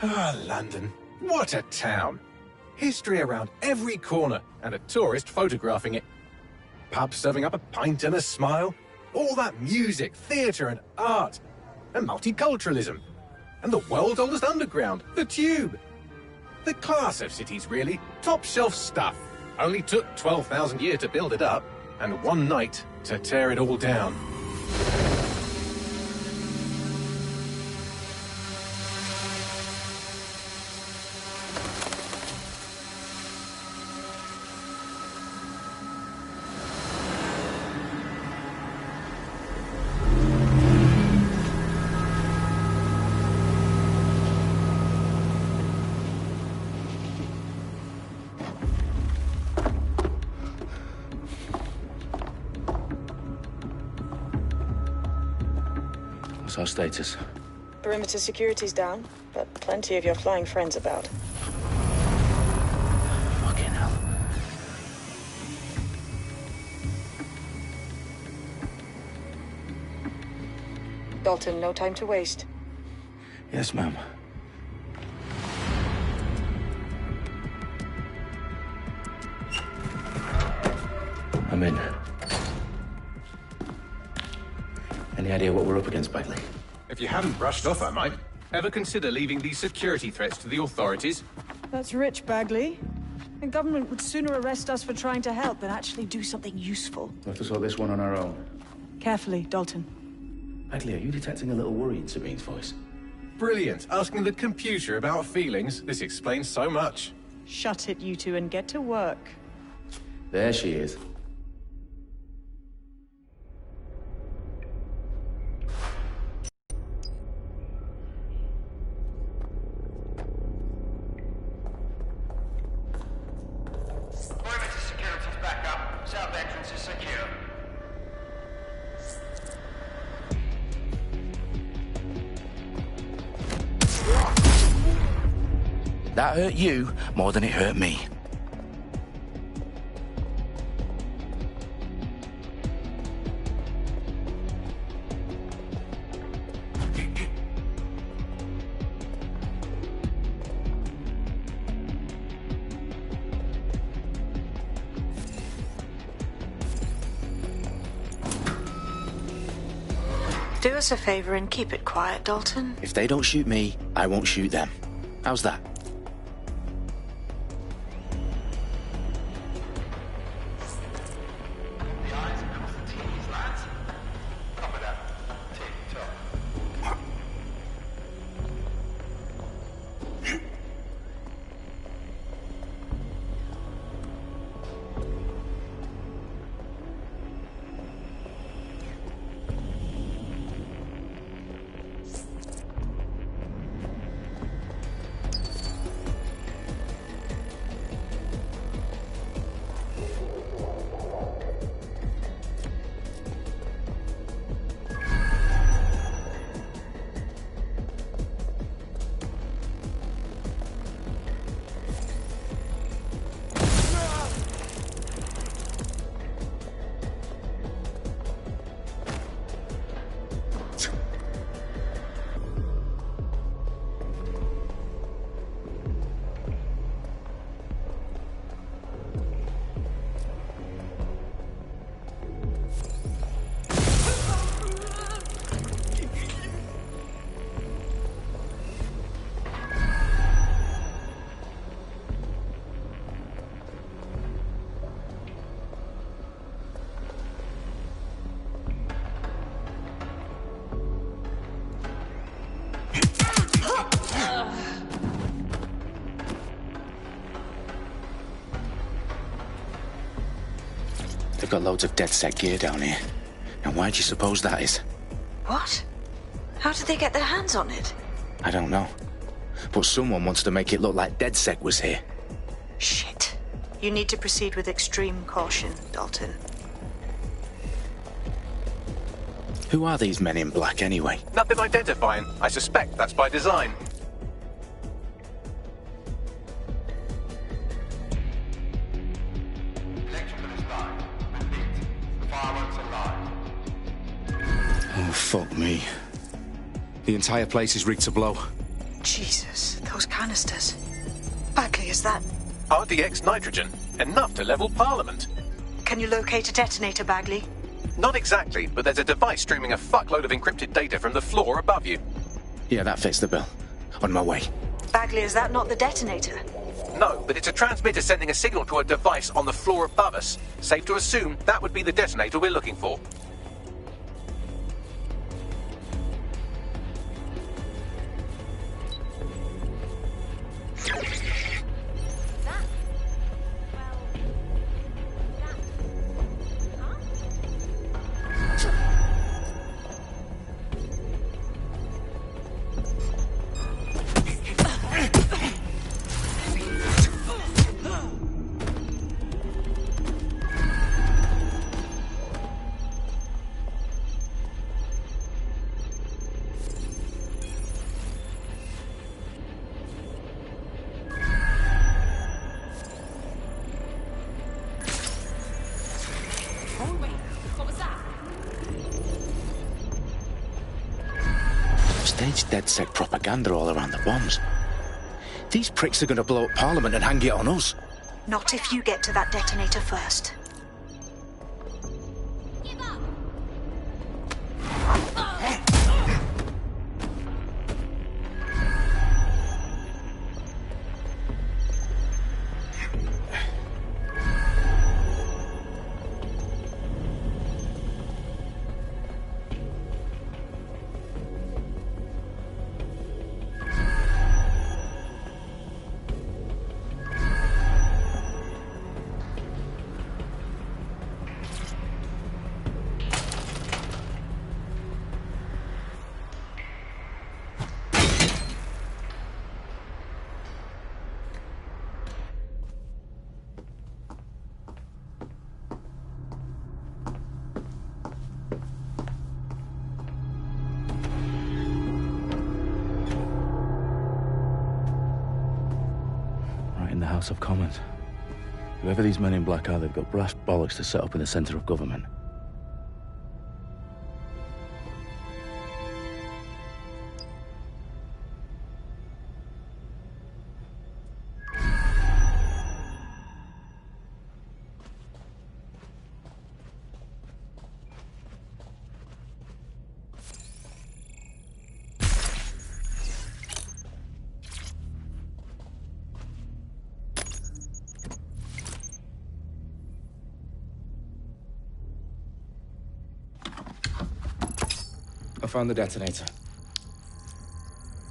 Ah, London. What a town. History around every corner, and a tourist photographing it. Pubs serving up a pint and a smile. All that music, theatre and art. And multiculturalism. And the world's oldest underground, the Tube. The class of cities, really. Top shelf stuff. Only took 12,000 years to build it up, and one night to tear it all down. What's our status? Perimeter security's down, but plenty of your flying friends about. Fucking hell. Dalton, no time to waste. Yes, ma'am. I'm in. Any idea what we're up against, Bagley? If you haven't brushed off, I might. Ever consider leaving these security threats to the authorities? That's rich, Bagley. The government would sooner arrest us for trying to help than actually do something useful. We'll have to sort this one on our own. Carefully, Dalton. Bagley, are you detecting a little worry in Sabine's voice? Brilliant. Asking the computer about feelings. This explains so much. Shut it, you two, and get to work. There she is. Perimeter security's back up. South entrance is secure. That hurt you more than it hurt me. Do us a favor and keep it quiet, Dalton. If they don't shoot me, I won't shoot them. How's that? The I's across the T's, lads. Copy that. Tick-tock. They've got loads of DedSec gear down here. Now why do you suppose that is? What? How did they get their hands on it? I don't know. But someone wants to make it look like DedSec was here. Shit. You need to proceed with extreme caution, Dalton. Who are these men in black anyway? Nothing identifying. I suspect that's by design. Electrical is live. Repeat. The fireworks are live. Oh, fuck me. The entire place is rigged to blow. Jesus, those canisters. Bagley, is that... RDX nitrogen, enough to level Parliament. Can you locate a detonator, Bagley? Not exactly, but there's a device streaming a fuckload of encrypted data from the floor above you. Yeah, that fits the bill. On my way. Bagley, is that not the detonator? No, but it's a transmitter sending a signal to a device on the floor above us. Safe to assume that would be the detonator we're looking for. Staged DedSec propaganda all around the bombs. These pricks are going to blow up Parliament and hang it on us. Not if you get to that detonator first. The House of Commons. Whoever these men in black are, they've got brass bollocks to set up in the centre of government. I found the detonator.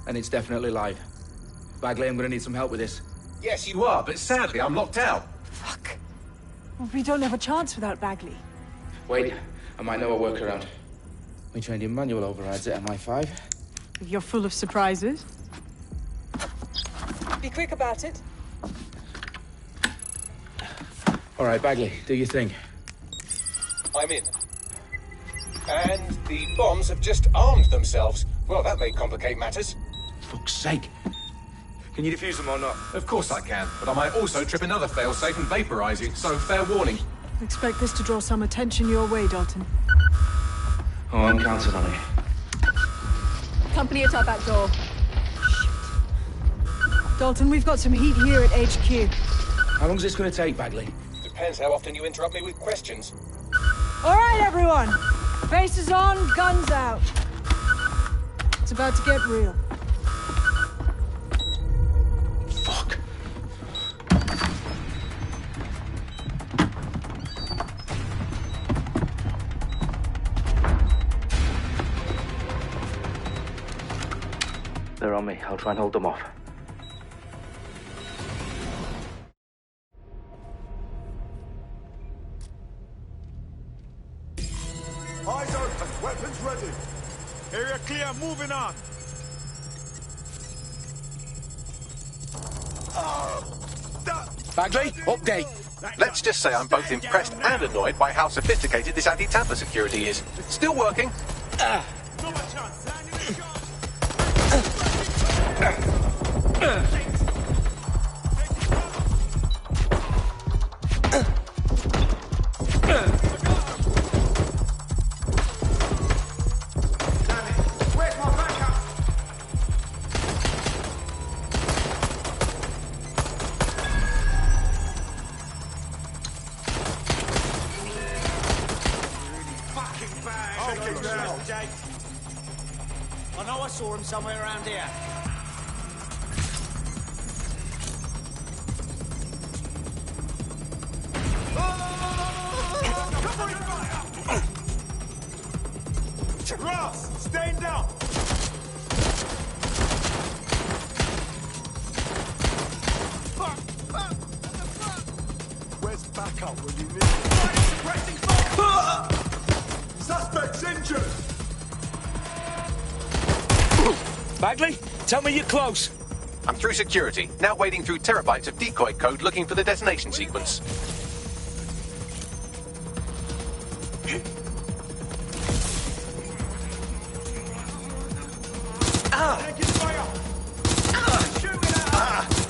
And it's definitely live. Bagley, I'm gonna need some help with this. Yes, you are, but sadly I'm locked out. Fuck. Well, we don't have a chance without Bagley. Wait, I might know a workaround. We trained in manual overrides at MI5. You're full of surprises. Be quick about it. All right, Bagley, do your thing. I'm in. And the bombs have just armed themselves. Well, that may complicate matters. Fuck's sake. Can you defuse them or not? Of course I can, but I might also trip another failsafe and vaporize you, so fair warning. Expect this to draw some attention your way, Dalton. Oh, I'm counting on it. Company at our back door. Dalton, we've got some heat here at HQ. How long is this going to take, Bagley? Depends how often you interrupt me with questions. All right, everyone. Faces on, guns out. It's about to get real. Fuck. They're on me. I'll try and hold them off. Eyes open, weapons ready. Area clear, moving on. Bagley, update. Let's just say I'm both impressed and annoyed by how sophisticated this anti-tamper security is. Still working. gate. I know I saw him somewhere around here. Ross, stand down! Where's backup when you need it? Suspect's injured! Bagley, tell me you're close. I'm through security, now wading through terabytes of decoy code looking for the detonation sequence. Taking fire! Shooting at us!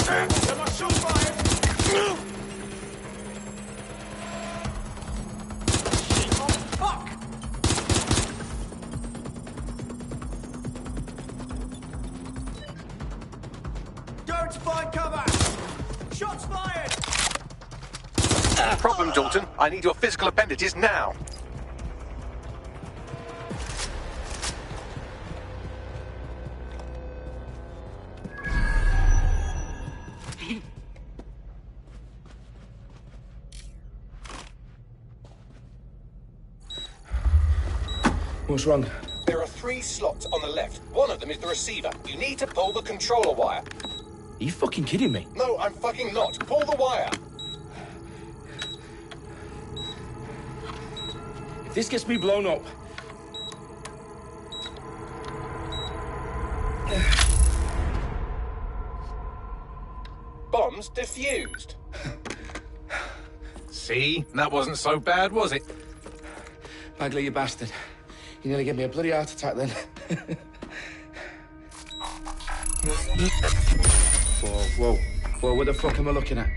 Am I shot fired? Shit, oh fuck! Going to find cover! Shots fired! Problem, Dalton. I need your physical appendages now. What's wrong? There are 3 slots on the left. One of them is the receiver. You need to pull the controller wire. Are you fucking kidding me? No, I'm fucking not. Pull the wire. If this gets me blown up... Bombs defused. See? That wasn't so bad, was it? Bagley, you bastard. You nearly gave me a bloody heart attack then. Whoa. What the fuck am I looking at?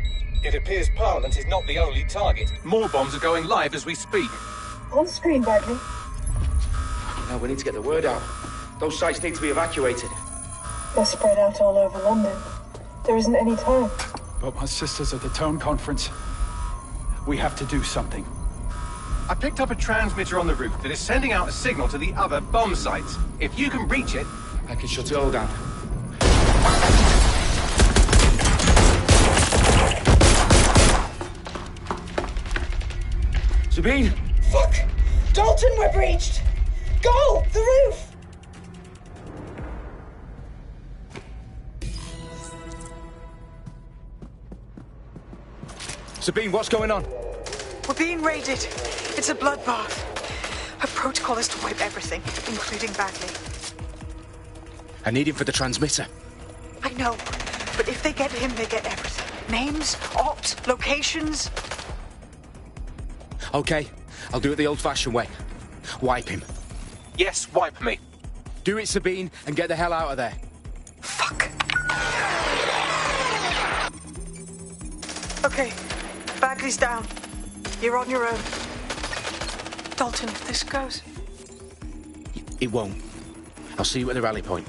It appears Parliament is not the only target. More bombs are going live as we speak. On screen, Bagley. Now we need to get the word out. Those sites need to be evacuated. They're spread out all over London. There isn't any time. But my sister's at the town conference. We have to do something. I picked up a transmitter on the roof that is sending out a signal to the other bomb sites. If you can reach it... I can shut it all down. Sabine! Fuck! Dalton, we're breached! Go! The roof! Sabine, what's going on? We're being raided. It's a bloodbath. Our protocol is to wipe everything, including Bagley. I need him for the transmitter. I know, but if they get him, they get everything. Names, ops, locations. Okay, I'll do it the old-fashioned way. Wipe him. Yes, wipe me. Do it, Sabine, and get the hell out of there. Fuck. Okay, Bagley's down. You're on your own. Dalton, if this goes... It won't. I'll see you at the rally point.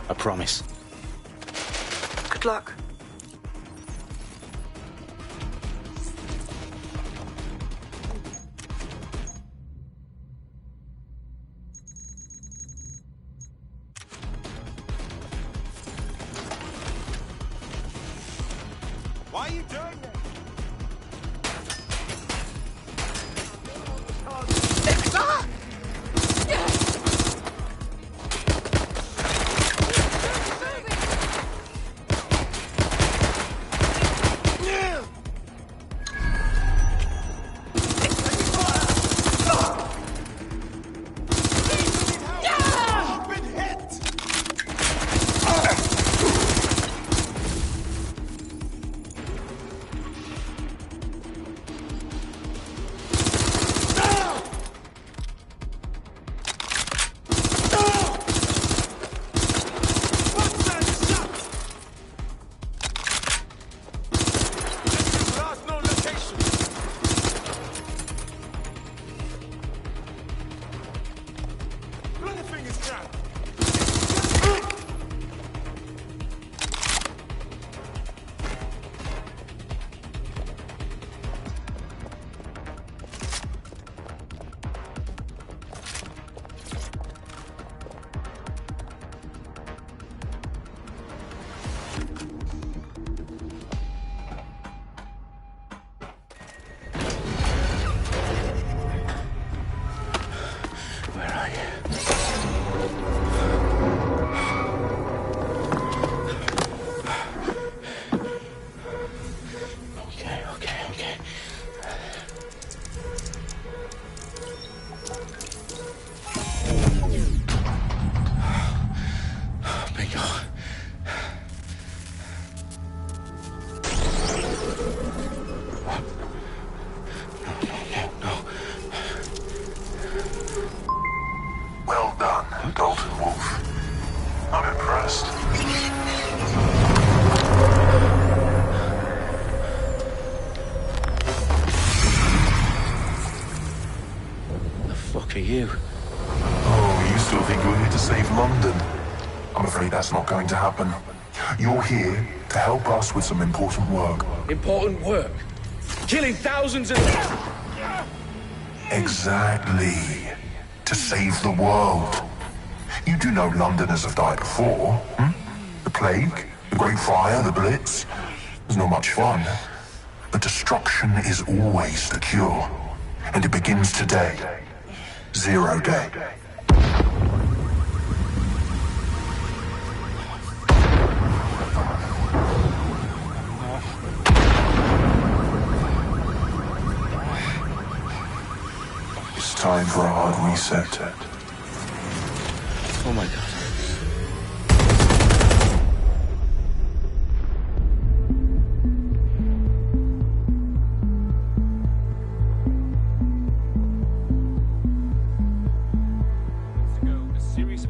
I promise. Good luck. Why are you doing this? I'm afraid that's not going to happen. You're here to help us with some important work. Important work? Killing thousands of... Exactly. To save the world. You do know Londoners have died before, hmm? The plague, the Great Fire, the Blitz. It's not much fun. But destruction is always the cure. And it begins today. 0 day. It's time for a hard reset. Oh my God.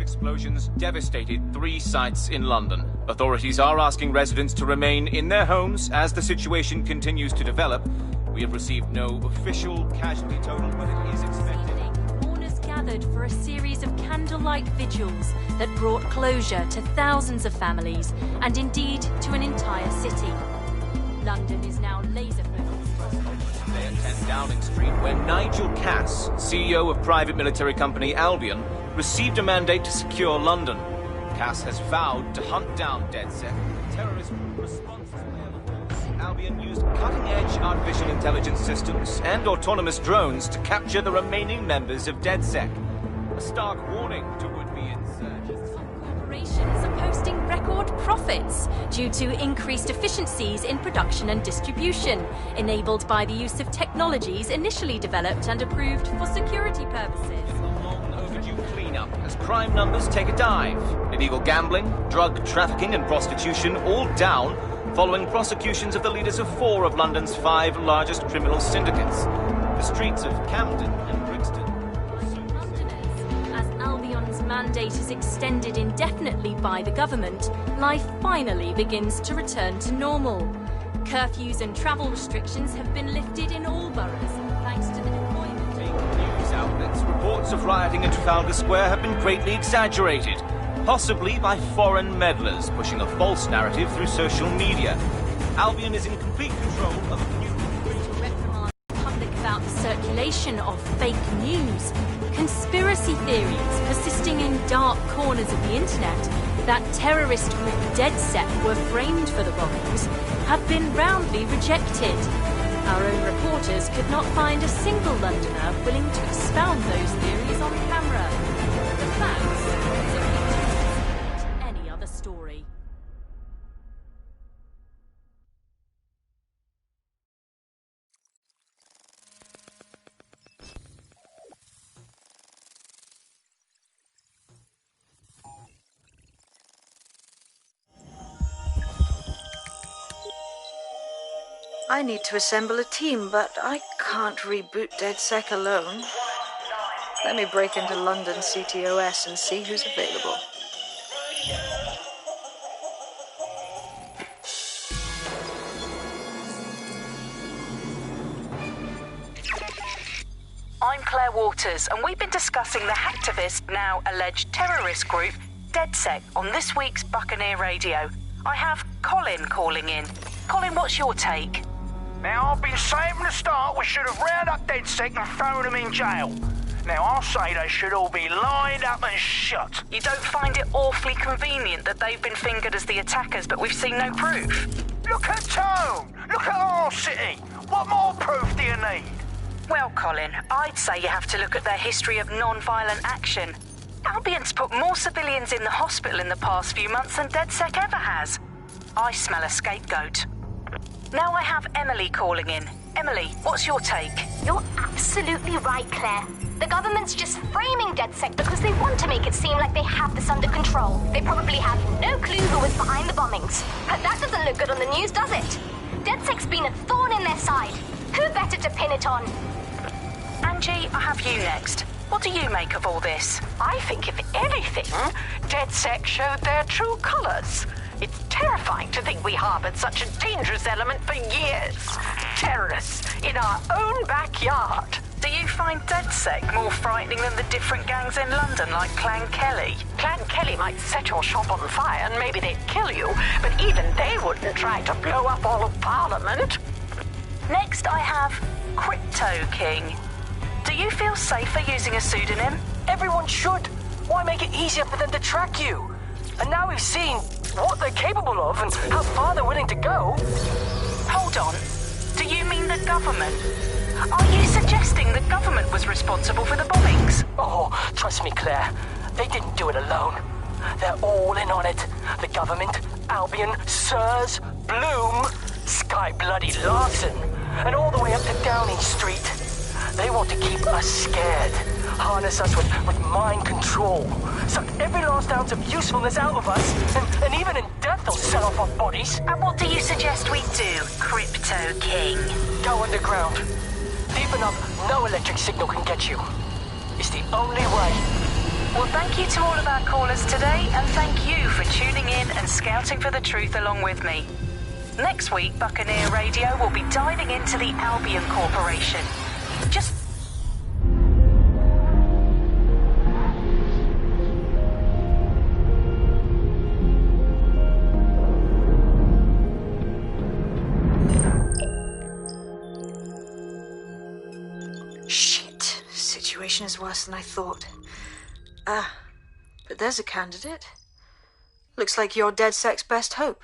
Explosions devastated 3 sites in London. Authorities are asking residents to remain in their homes as the situation continues to develop. We have received no official casualty total, but it is expected. Mourners gathered for a series of candlelight vigils that brought closure to thousands of families and indeed to an entire city. London is now laser-focused. They at 10 Downing Street, where Nigel Cass, CEO of private military company Albion, received a mandate to secure London. Cass has vowed to hunt down DedSec, terrorist responses. Albion used cutting-edge artificial intelligence systems and autonomous drones to capture the remaining members of DedSec. A stark warning to would-be insurgents. Corporations are posting record profits due to increased efficiencies in production and distribution, enabled by the use of technologies initially developed and approved for security purposes. Cleanup as crime numbers take a dive. Illegal gambling, drug trafficking and prostitution all down following prosecutions of the leaders of 4 of London's 5 largest criminal syndicates. The streets of Camden and Brixton. Londoners, as Albion's mandate is extended indefinitely by the government, life finally begins to return to normal. Curfews and travel restrictions have been lifted in all boroughs thanks to the deployment of news outlets. Reports of rioting in Trafalgar Square have been greatly exaggerated, possibly by foreign meddlers pushing a false narrative through social media. Albion is in complete control of the community. Reprimand the public about the circulation of fake news, conspiracy theories persisting in dark corners of the internet that terrorist group DedSec were framed for the bombings have been roundly rejected. Our own reporters could not find a single Londoner willing to expound those theories on camera. The facts simply don't any other story. I need to assemble a team, but I can't reboot DedSec alone. Let me break into London CTOS and see who's available. I'm Claire Waters, and we've been discussing the hacktivist, now alleged terrorist group, DedSec, on this week's Buccaneer Radio. I have Colin calling in. Colin, what's your take? Now, I've been saying from the start we should have rounded up DedSec and thrown them in jail. Now, I'll say they should all be lined up and shot. You don't find it awfully convenient that they've been fingered as the attackers, but we've seen no proof? Look at Tone! Look at our city! What more proof do you need? Well, Colin, I'd say you have to look at their history of non-violent action. Albion's put more civilians in the hospital in the past few months than DedSec ever has. I smell a scapegoat. Now I have Emily calling in. Emily, what's your take? You're absolutely right, Claire. The government's just framing DedSec because they want to make it seem like they have this under control. They probably have no clue who was behind the bombings. But that doesn't look good on the news, does it? DedSec's been a thorn in their side. Who better to pin it on? Angie, I have you next. What do you make of all this? I think, if anything, DedSec showed their true colours. It's terrifying to think we harboured such a dangerous element for years. Terrorists in our own backyard. Do you find DedSec more frightening than the different gangs in London, like Clan Kelly? Clan Kelly might set your shop on fire and maybe they'd kill you, but even they wouldn't try to blow up all of Parliament. Next, I have Crypto King. Do you feel safer using a pseudonym? Everyone should. Why make it easier for them to track you? And now we've seen what they're capable of and how far they're willing to go. Hold on. Do you mean the government? Are you suggesting the government was responsible for the bombings? Oh, trust me, Claire. They didn't do it alone. They're all in on it. The government, Albion, Sirs, Bloom, Sky Bloody Larson, and all the way up to Downing Street. They want to keep us scared, harness us with mind control, suck every last ounce of usefulness out of us, and even in death they'll sell off our bodies. And what do you suggest we do, Crypto King? Go underground. Deep enough, no electric signal can get you. It's the only way. Well, thank you to all of our callers today, and thank you for tuning in and scouting for the truth along with me. Next week, Buccaneer Radio will be diving into the Albion Corporation. Just... Shit. Situation is worse than I thought. But there's a candidate. Looks like you're DedSec's best hope.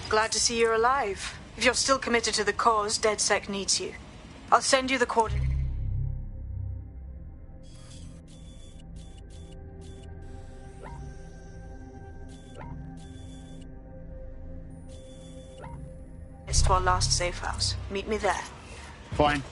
Glad to see you're alive. If you're still committed to the cause, DedSec needs you. I'll send you the coordinates. It's to our last safe house. Meet me there. Fine.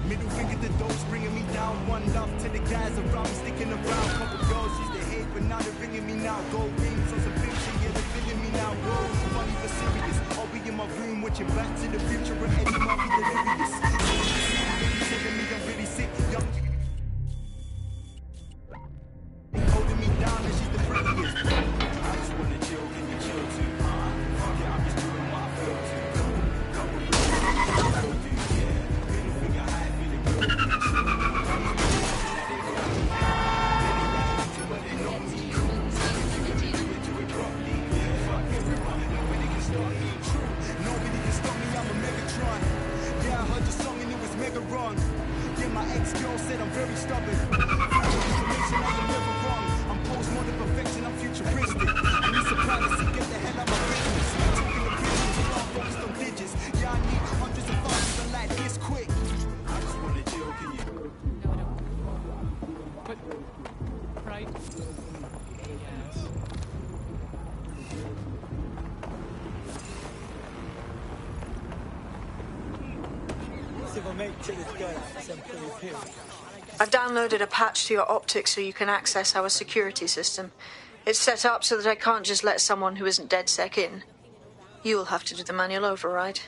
Middle finger to those bringing me down. One love to the guys around me, sticking around. Couple girls used to hate, but now they're ringing me now. Gold rings on some picture, yeah, they're feeling me now. Whoa, funny but serious. I'll be in my room watching Back to the Future and Eddie Murphy delirious. Telling me I'm really sick, young. Holding me down and she's the prettiest. I just wanna chill, can you chill too? Fuck it, I'm just doing what I feel to. Couple girls, yeah. Middle finger high, feeling good. I've downloaded a patch to your optics so you can access our security system. It's set up so that I can't just let someone who isn't DedSec in. You'll have to do the manual override.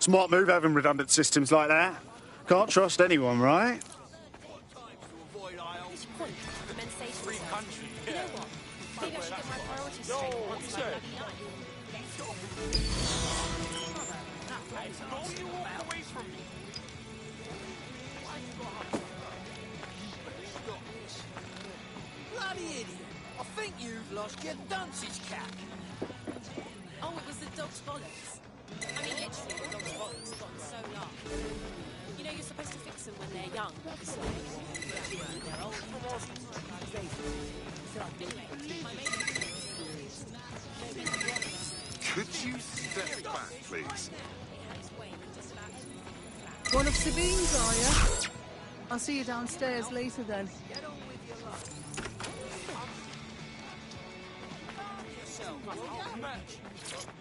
Smart move having redundant systems like that. Can't trust anyone, right? Bloody idiot! I think you've lost your dunce's cap. Oh, it was the dog's bollocks. I mean, literally, the dog's bollocks have gotten so large. You know, you're supposed to fix them when they're young. So, when they're old, Could you step back, please? One of Sabine's, are you? I'll see you downstairs later then.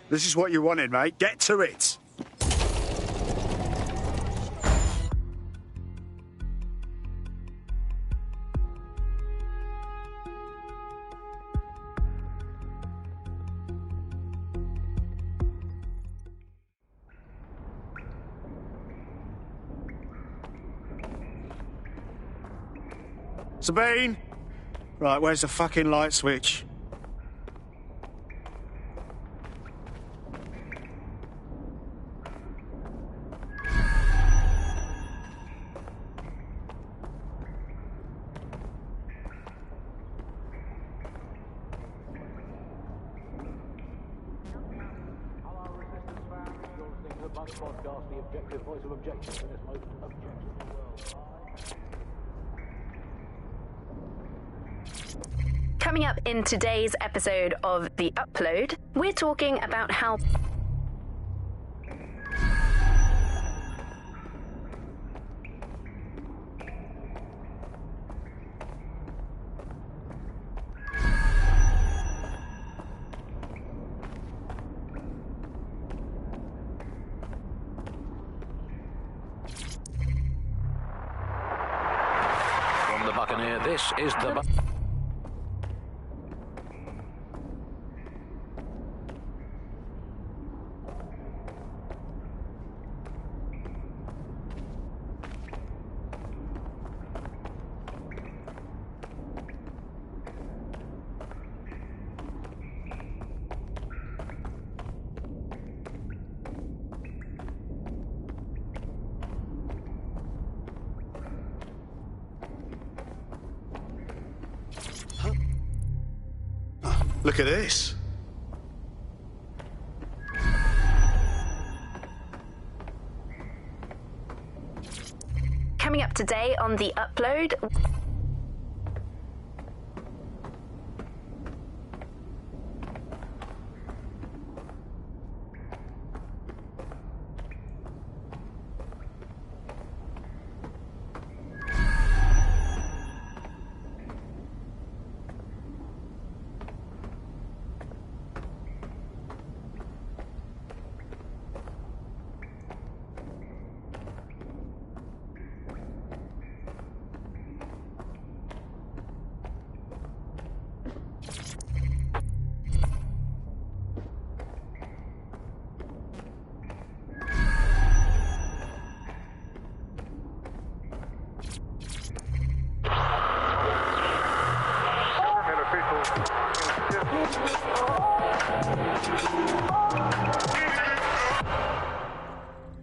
This is what you wanted, mate. Get to it. Sabine! Right, where's the fucking light switch? Coming up in today's episode of The Upload, we're talking about how From the Buccaneer, this is the Look at this. coming up today on The Upload.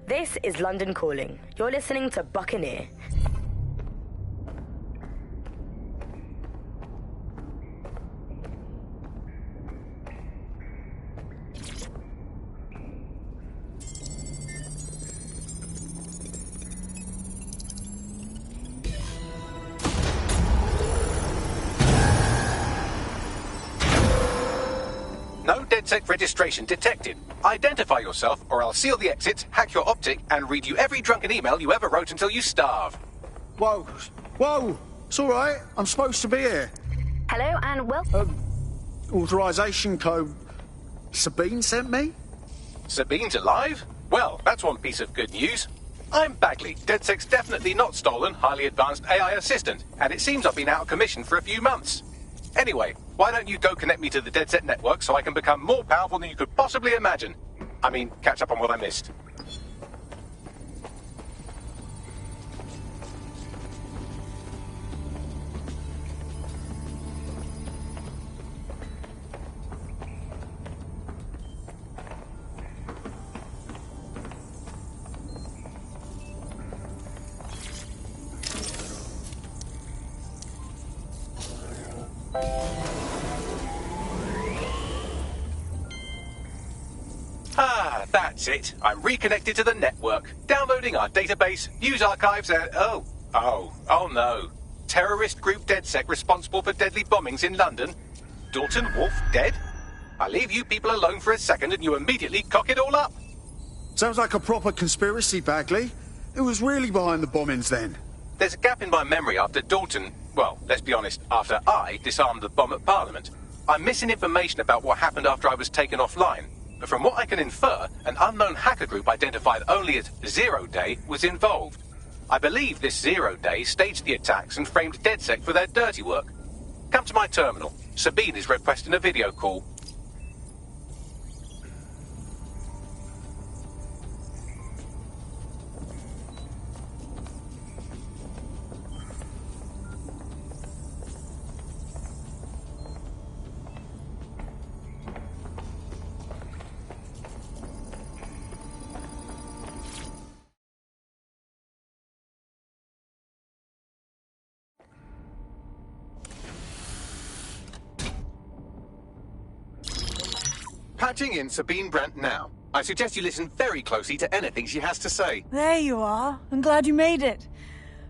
This is London Calling. You're listening to Buccaneer. No DedSec registration detected. Identify yourself, or I'll seal the exits, hack your optic, and read you every drunken email you ever wrote until you starve. Whoa. Whoa. It's all right. I'm supposed to be here. Hello and welcome. Authorization code Sabine sent me? Sabine's alive? Well, that's one piece of good news. I'm Bagley, DedSec's definitely not stolen, highly advanced AI assistant, and it seems I've been out of commission for a few months. Anyway, why don't you go connect me to the DedSec network so I can become more powerful than you could possibly imagine? I mean, catch up on what I missed. Ah, that's it. I'm reconnected to the network, downloading our database, news archives, and... Oh no. Terrorist group DedSec responsible for deadly bombings in London? Dalton Wolf dead? I leave you people alone for a second and you immediately cock it all up. Sounds like a proper conspiracy, Bagley. Who was really behind the bombings then? There's a gap in my memory after Dalton... Well, let's be honest, after I disarmed the bomb at Parliament. I'm missing information about what happened after I was taken offline. But from what I can infer, an unknown hacker group identified only as Zero Day was involved. I believe this Zero Day staged the attacks and framed DedSec for their dirty work. Come to my terminal. Sabine is requesting a video call. Patching in Sabine Brandt now. I suggest you listen very closely to anything she has to say. There you are. I'm glad you made it.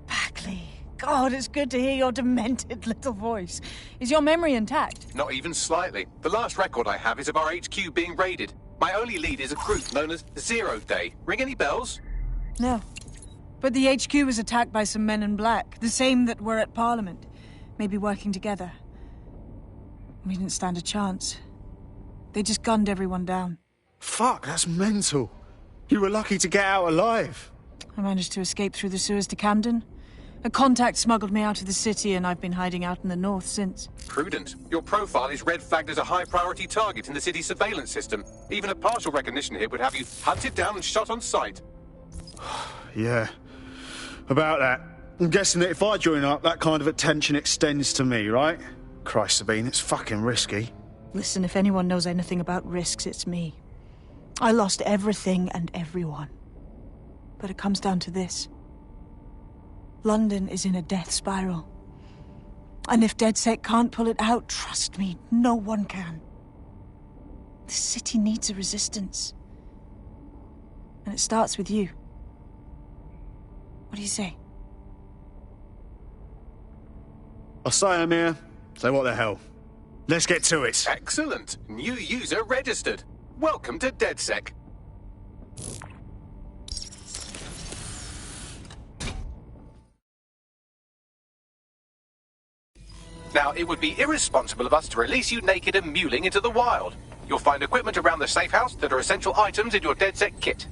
Bagley, God, it's good to hear your demented little voice. Is your memory intact? Not even slightly. The last record I have is of our HQ being raided. My only lead is a group known as Zero Day. Ring any bells? No. But the HQ was attacked by some men in black, the same that were at Parliament. Maybe working together. We didn't stand a chance. They just gunned everyone down. Fuck, that's mental. You were lucky to get out alive. I managed to escape through the sewers to Camden. A contact smuggled me out of the city and I've been hiding out in the north since. Prudent. Your profile is red flagged as a high-priority target in the city's surveillance system. Even a partial recognition hit would have you hunted down and shot on sight. Yeah, about that. I'm guessing that if I join up, that kind of attention extends to me, right? Christ, Sabine, it's fucking risky. Listen, if anyone knows anything about risks, it's me. I lost everything and everyone. But it comes down to this. London is in a death spiral. And if DedSec can't pull it out, trust me, no one can. The city needs a resistance. And it starts with you. What do you say? I say I'm here. So what the hell? Let's get to it. Excellent. New user registered. Welcome to DedSec. Now, it would be irresponsible of us to release you naked and mewling into the wild. You'll find equipment around the safe house that are essential items in your DedSec kit.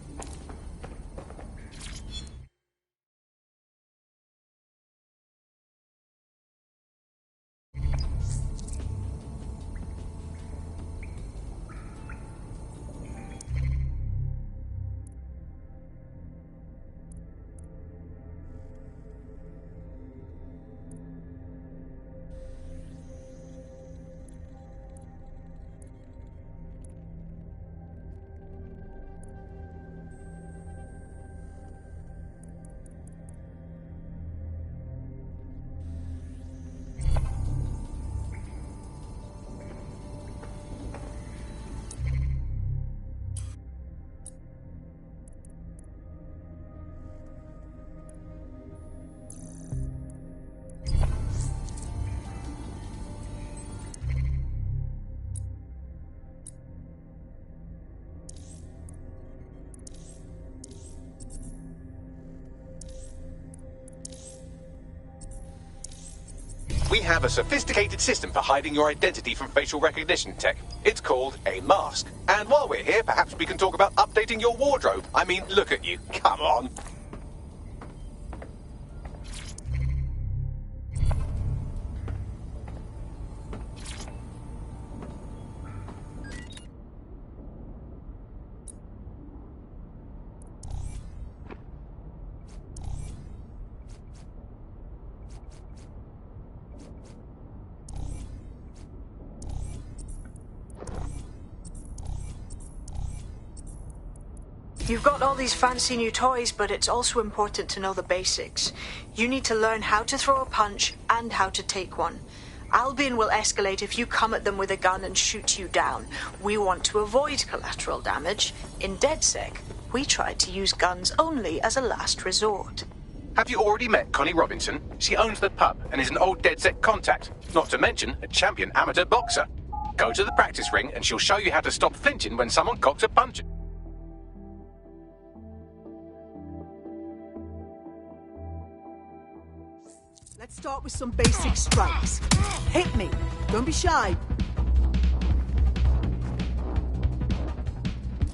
We have a sophisticated system for hiding your identity from facial recognition tech. It's called a mask. And while we're here, perhaps we can talk about updating your wardrobe. I mean, look at you. Come on. You've got all these fancy new toys, but it's also important to know the basics. You need to learn how to throw a punch and how to take one. Albion will escalate if you come at them with a gun and shoot you down. We want to avoid collateral damage. In DedSec, we tried to use guns only as a last resort. Have you already met Connie Robinson? She owns the pub and is an old DedSec contact, not to mention a champion amateur boxer. Go to the practice ring and she'll show you how to stop flinching when someone cocks a punch. Let's start with some basic strikes. Hit me. Don't be shy.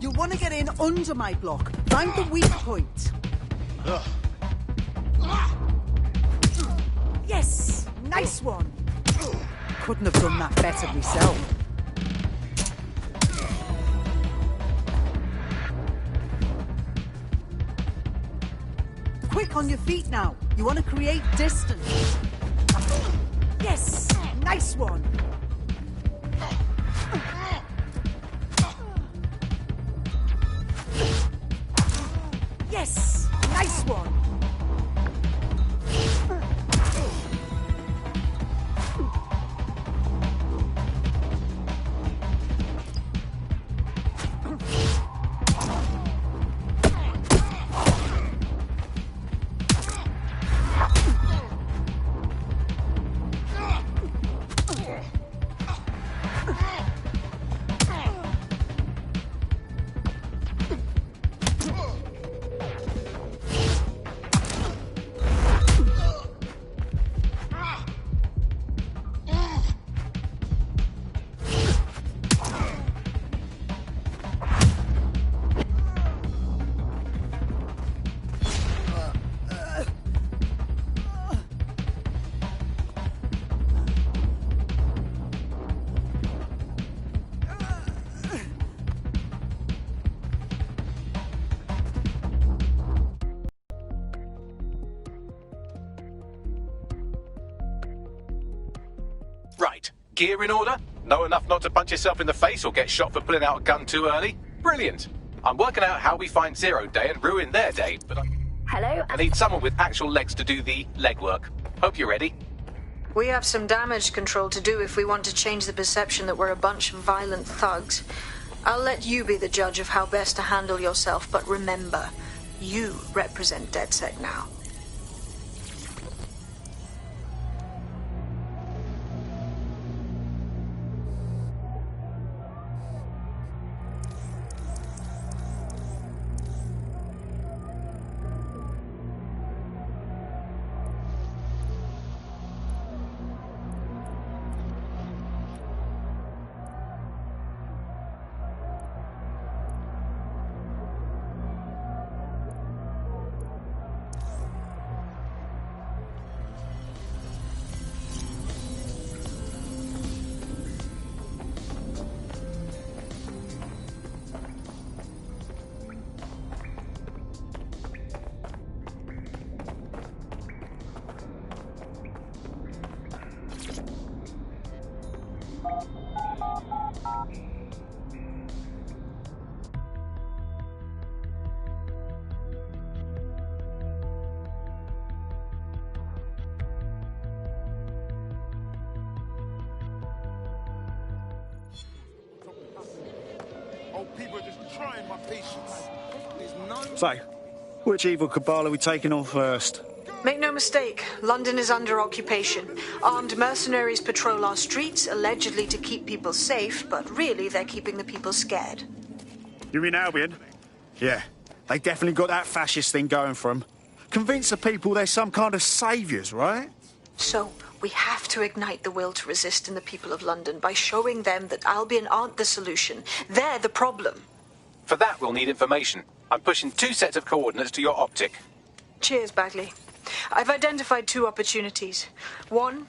You'll want to get in under my block. Find the weak point. Yes! Nice one! Couldn't have done that better myself. Quick on your feet now. You want to create distance. Yes! Nice one! Yes! Nice one! Right. Gear in order? Know enough not to punch yourself in the face or get shot for pulling out a gun too early? Brilliant. I'm working out how we find Zero Day and ruin their day, but I need someone with actual legs to do the legwork. Hope you're ready. We have some damage control to do if we want to change the perception that we're a bunch of violent thugs. I'll let you be the judge of how best to handle yourself, but remember, you represent DedSec now. People are just trying my patience. There's no... So, which evil cabal are we taking on first? Make no mistake, London is under occupation. Armed mercenaries patrol our streets, allegedly to keep people safe, but really they're keeping the people scared. You mean Albion? Yeah, they definitely got that fascist thing going for them. Convince the people they're some kind of saviours, right? So, we have to ignite the will to resist in the people of London by showing them that Albion aren't the solution. They're the problem. For that, we'll need information. I'm pushing 2 sets of coordinates to your optic. Cheers, Bagley. I've identified 2 opportunities. 1,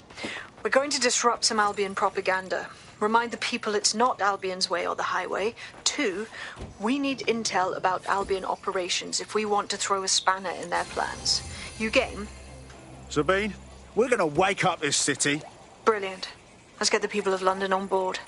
we're going to disrupt some Albion propaganda. Remind the people it's not Albion's way or the highway. 2, we need intel about Albion operations if we want to throw a spanner in their plans. You game? Sabine, we're going to wake up this city. Brilliant. Let's get the people of London on board.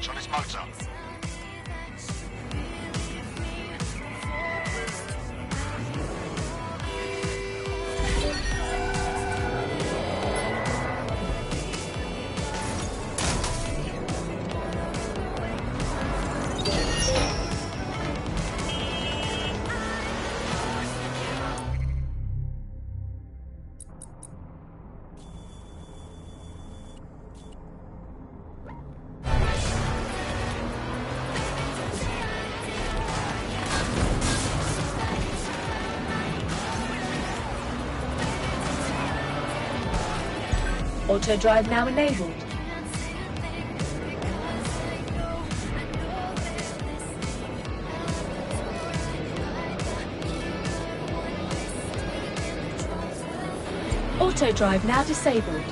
on his motor. Auto drive now enabled. Auto drive now disabled.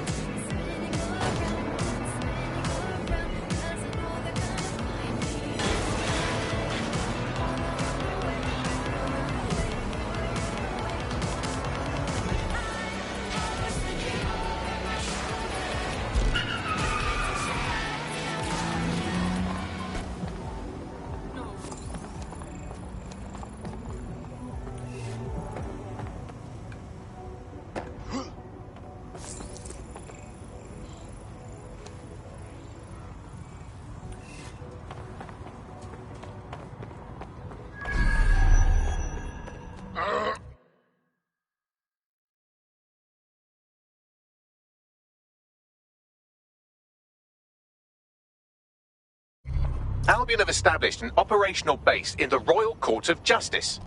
Albion have established an operational base in the Royal Court of Justice.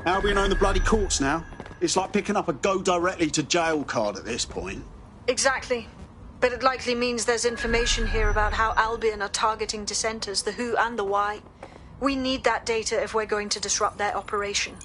Albion own the bloody courts now. It's like picking up a go directly to jail card at this point. Exactly. But it likely means there's information here about how Albion are targeting dissenters, the who and the why. We need that data if we're going to disrupt their operation.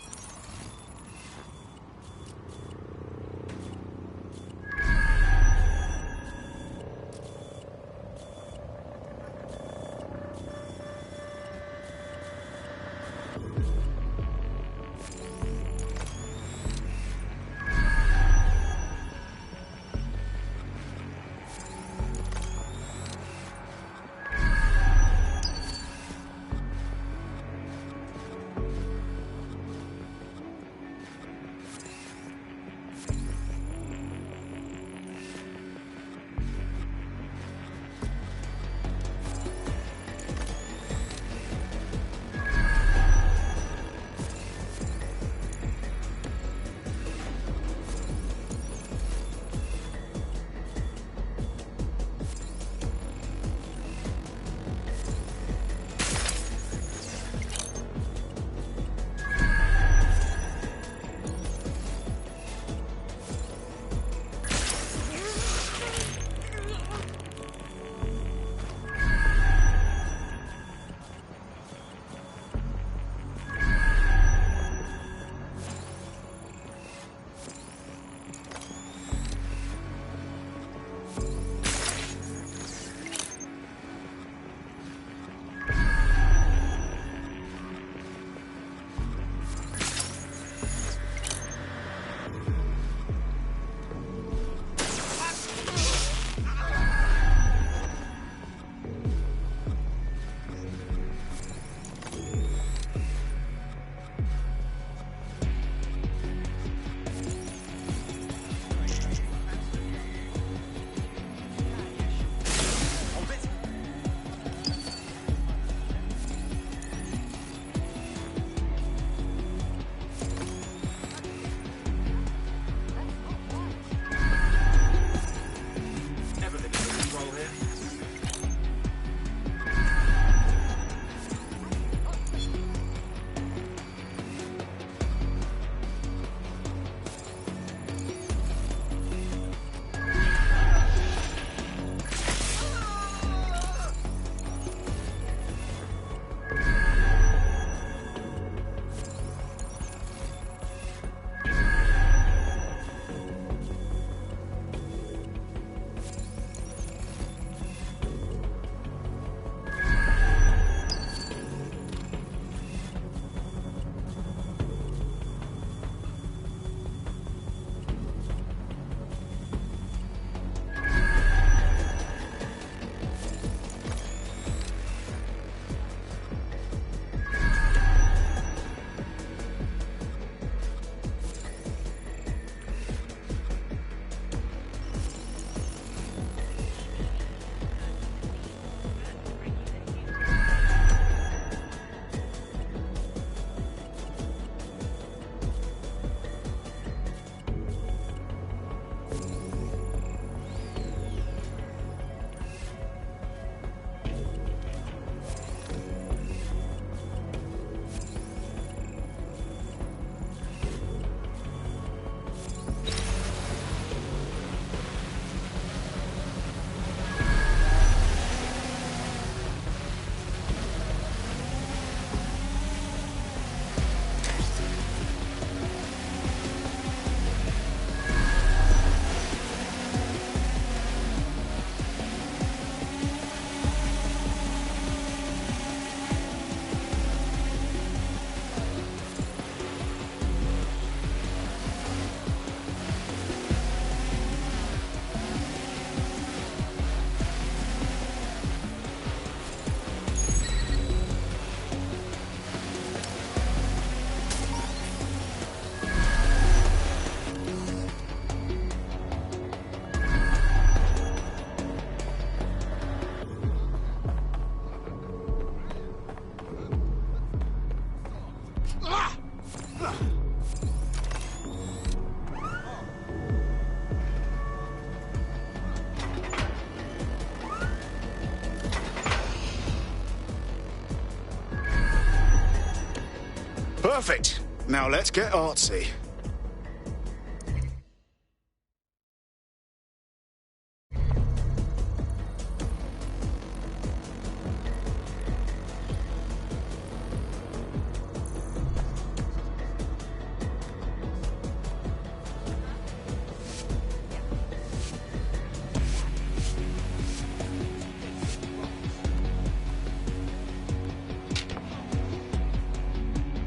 Perfect. Now let's get artsy.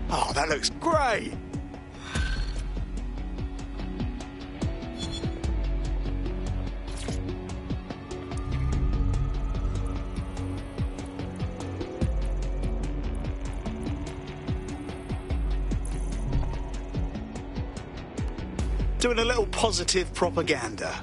Oh, that looks great! Doing a little positive propaganda.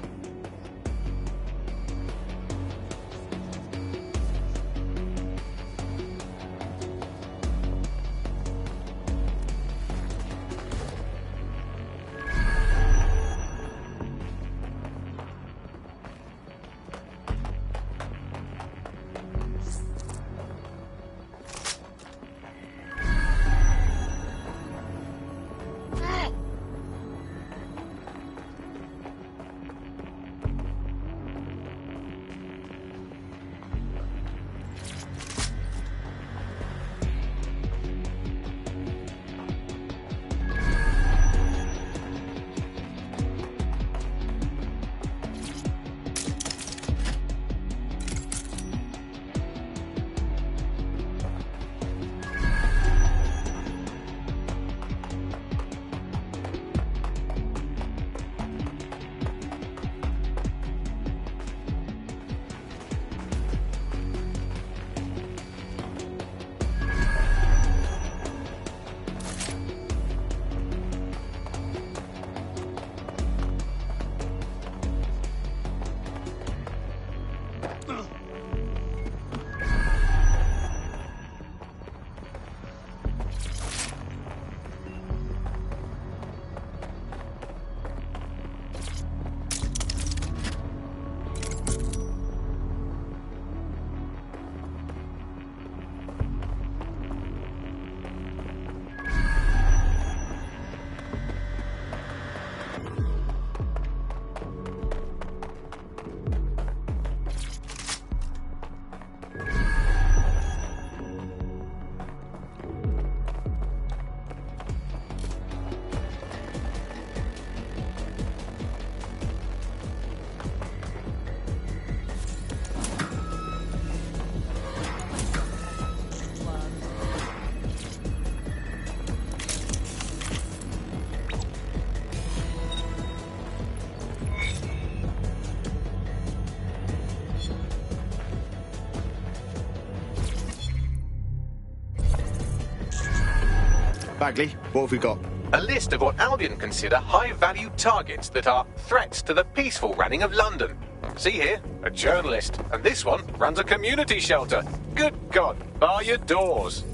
Bagley, what have we got? A list of what Albion consider high-value targets that are threats to the peaceful running of London. See here, a journalist, and this one runs a community shelter. Good God, bar your doors.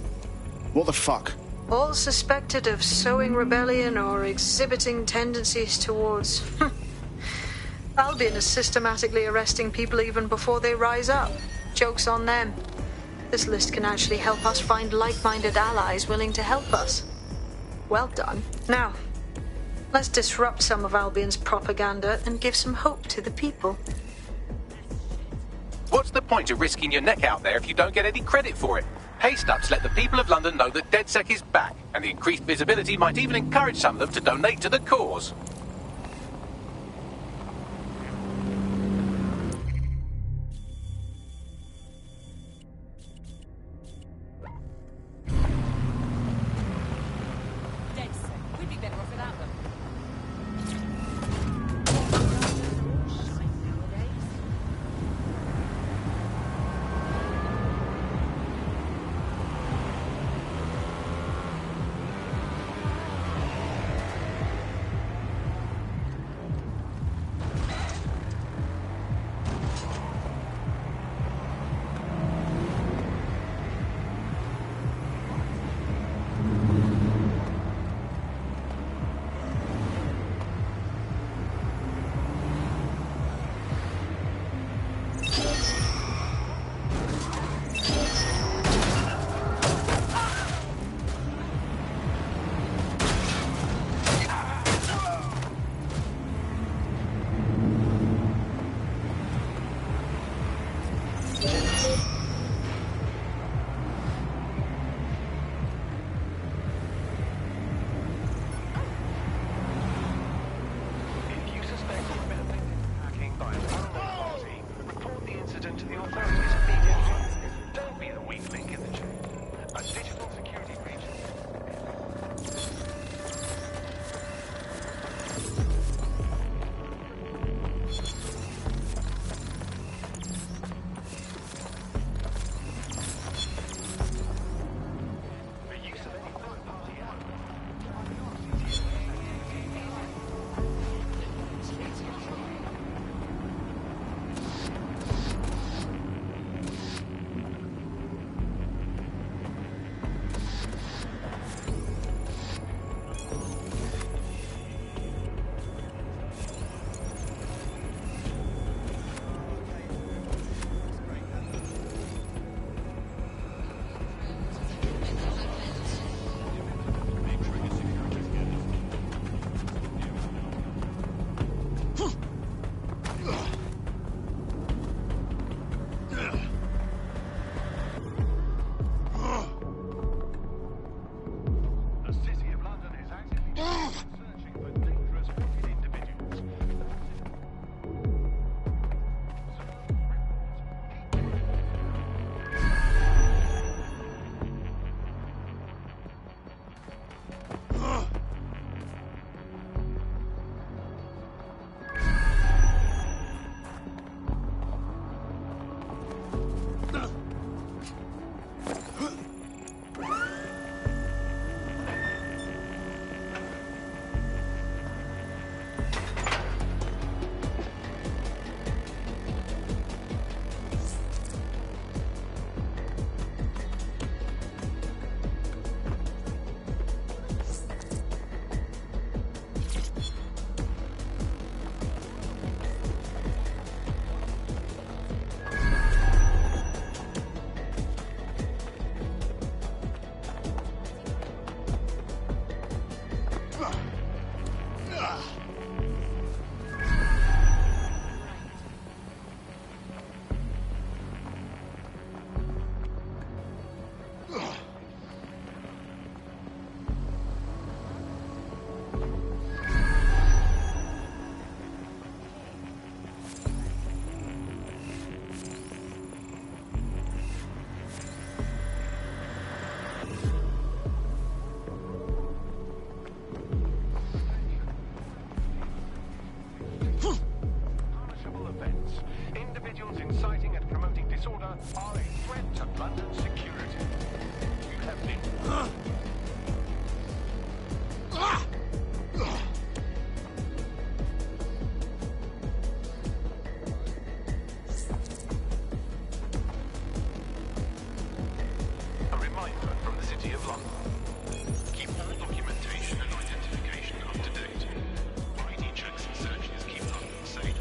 What the fuck? All suspected of sowing rebellion or exhibiting tendencies towards... Albion is systematically arresting people even before they rise up. Joke's on them. This list can actually help us find like-minded allies willing to help us. Well done. Now, let's disrupt some of Albion's propaganda and give some hope to the people. What's the point of risking your neck out there if you don't get any credit for it? Paste-ups let the people of London know that DedSec is back, and the increased visibility might even encourage some of them to donate to the cause. City of London. Keep all documentation and identification up to date. ID checks and searches keep London safe.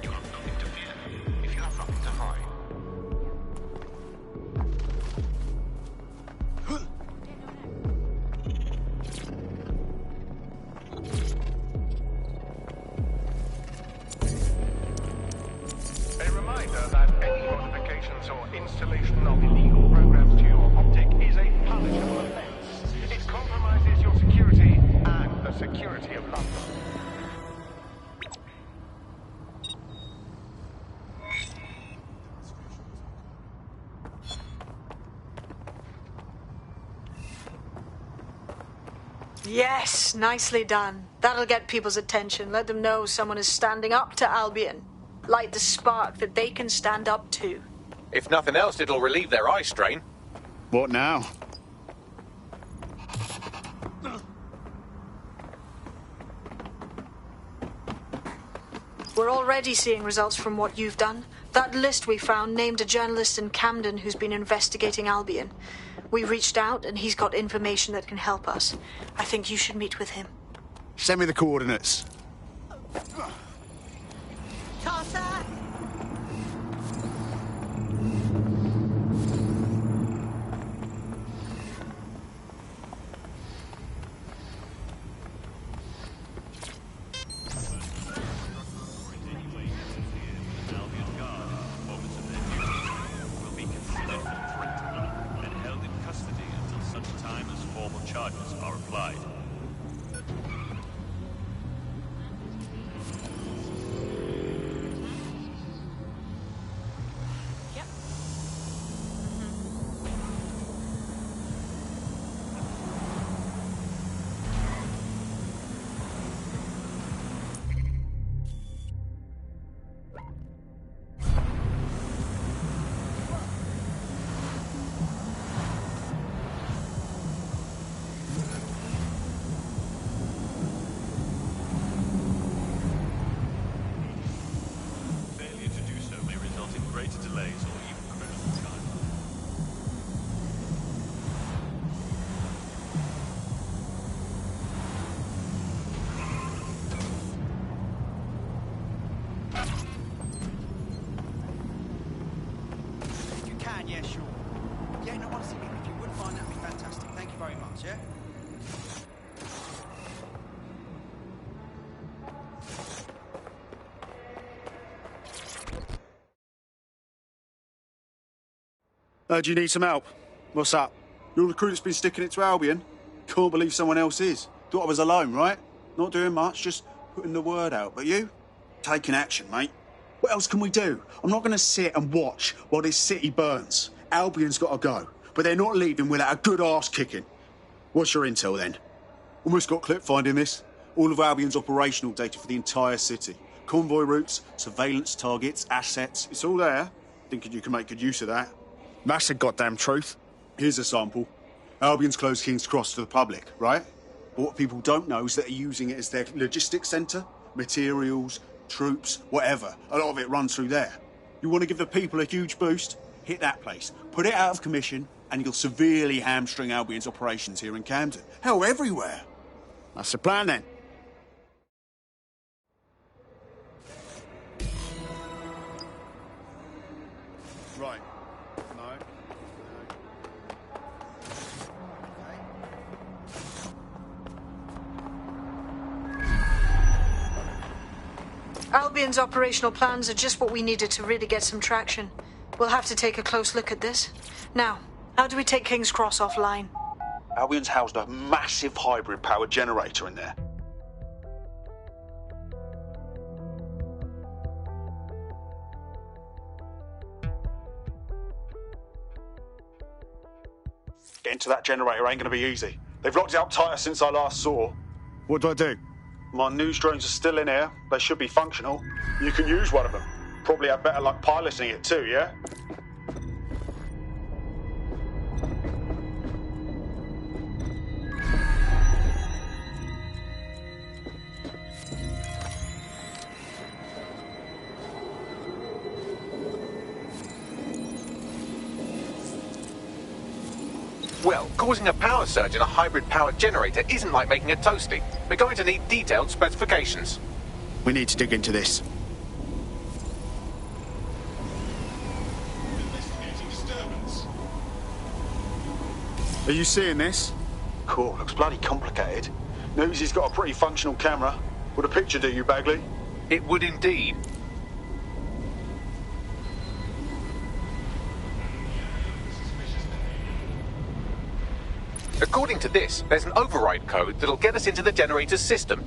You have nothing to fear if you have nothing to hide. A reminder that any modifications or installation of illegal programs to your optic is a punishable offense. It compromises your security and the security of London. Yes, nicely done. That'll get people's attention. Let them know someone is standing up to Albion. Light the spark that they can stand up to. If nothing else, it'll relieve their eye strain. What now? We're already seeing results from what you've done. That list we found named a journalist in Camden who's been investigating Albion. We reached out and he's got information that can help us. I think you should meet with him. Send me the coordinates. Carter! Charges are applied. Yeah, sure. Yeah, no, honestly, if you wouldn't mind, that'd be fantastic. Thank you very much, yeah? Do you need some help? What's up? You're the crew that's been sticking it to Albion? Can't believe someone else is. Thought I was alone, right? Not doing much, just putting the word out. But you? Taking action, mate. What else can we do? I'm not going to sit and watch while this city burns. Albion's got to go, but they're not leaving without a good arse kicking. What's your intel then? Almost got clip finding this. All of Albion's operational data for the entire city. Convoy routes, surveillance targets, assets. It's all there. Thinking you can make good use of that. That's the goddamn truth. Here's a sample. Albion's closed King's Cross to the public, right? But what people don't know is that they're using it as their logistics centre. Materials, troops, whatever. A lot of it runs through there. You want to give the people a huge boost? Hit that place. Put it out of commission, and you'll severely hamstring Albion's operations here in Camden. Hell, everywhere. That's the plan, then. Right. Albion's operational plans are just what we needed to really get some traction. We'll have to take a close look at this. Now, how do we take King's Cross offline? Albion's housed a massive hybrid power generator in there. Getting to that generator ain't gonna be easy. They've locked it up tighter since I last saw. What do? My news drones are still in here. They should be functional. You can use one of them. Probably have better luck piloting it too, yeah? Well, causing a power surge in a hybrid-powered generator isn't like making a toasty. We're going to need detailed specifications. We need to dig into this. Are you seeing this? Cool, looks bloody complicated. Newsy's got a pretty functional camera. Would a picture do you, Bagley? It would indeed. According to this, there's an override code that'll get us into the generator's system.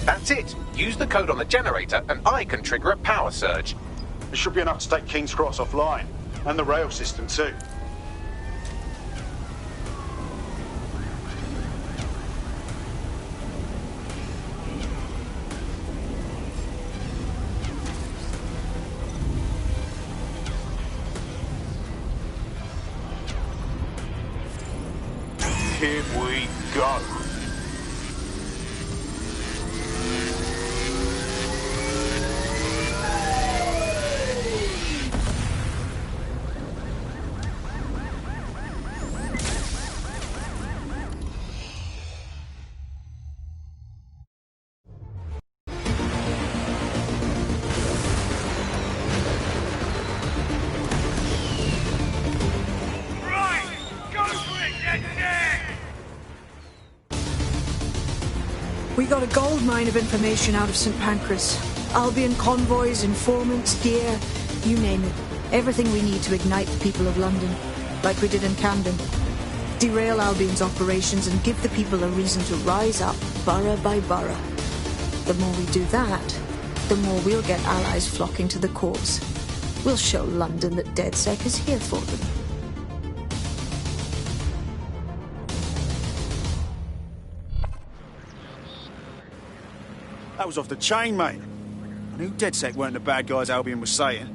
That's it. Use the code on the generator and I can trigger a power surge. It should be enough to take King's Cross offline. And the rail system too. Here we go. We got a gold mine of information out of St. Pancras. Albion convoys, informants, gear, you name it. Everything we need to ignite the people of London, like we did in Camden. Derail Albion's operations and give the people a reason to rise up, borough by borough. The more we do that, the more we'll get allies flocking to the cause. We'll show London that DedSec is here for them. That was off the chain, mate. I knew DedSec weren't the bad guys Albion was saying.